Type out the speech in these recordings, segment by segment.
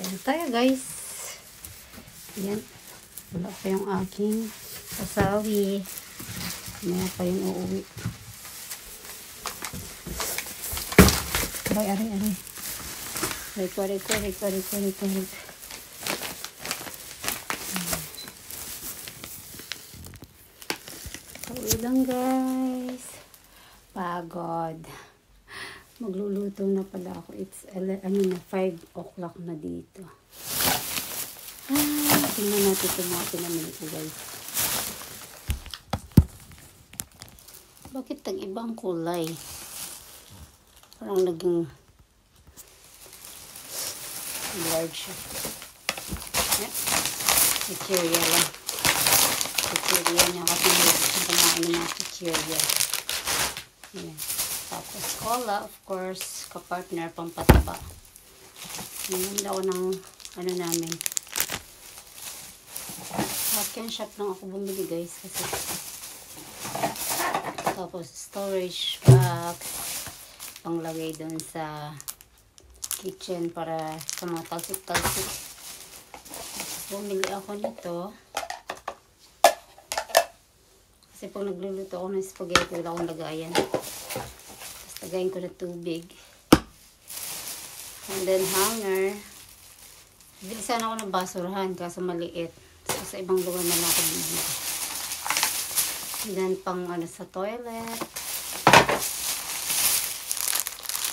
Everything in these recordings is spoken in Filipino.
Ayan tayo guys. Ayan. Wala pa yung aking kasawi. Maya pa yung uuwi. Aray, aray, aray. Record. Pauwi lang guys. Pagod. Magluluto na pala ako. It's 5 o'clock na dito. Tingnan natin itong mga pinamili ko guys. Bakit tag-ibang kulay? Parang naging large siya. Chichirya lang. Chichirya niya kasi kumain ng mga chichirya. Ayan. Tapos cola, of course, kapartner, pampataba. Ngayon daw ng ano namin. Second shop lang ako bumili guys kasi. Tapos storage box panglagay doon sa kitchen para sa mga talsik-talsik. Bumili ako nito. Kasi pag nagluluto ako ng spaghetti, wala akong lagayan. Tapos lagayin ko na tubig. And then hanger. Bili sana ako ng basurahan kaso maliit. So sa ibang lugar na lang ako bibili. And then pang sa toilet.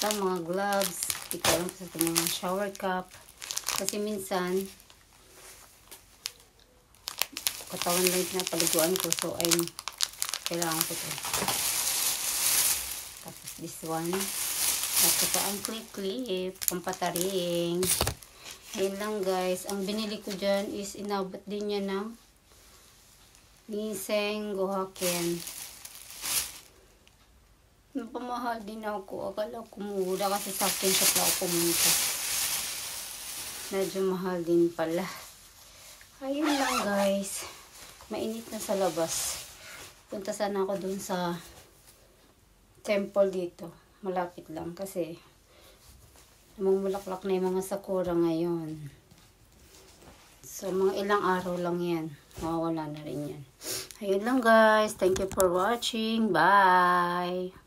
Ito mga gloves. Ito lang sa mga shower cup. Kasi minsan katawan lang pinapaliguan ko. So kailangan ko ito. Tapos this one. Tapos ang clip. Pampataring. Ayun lang guys. Ang binili ko dyan is inabot din niya ng Niseng Gohaken. Napamahal din ako. Akala ko mura kasi sa akin shop lang ako pumunta. Medyo mahal din pala. Ayun lang guys. Mainit na sa labas. Punta sana ako dun sa temple dito. Malapit lang kasi namumulaklak na yung mga sakura ngayon. So, mga ilang araw lang yan. Mawawala na rin yan. Ayun lang guys. Thank you for watching. Bye!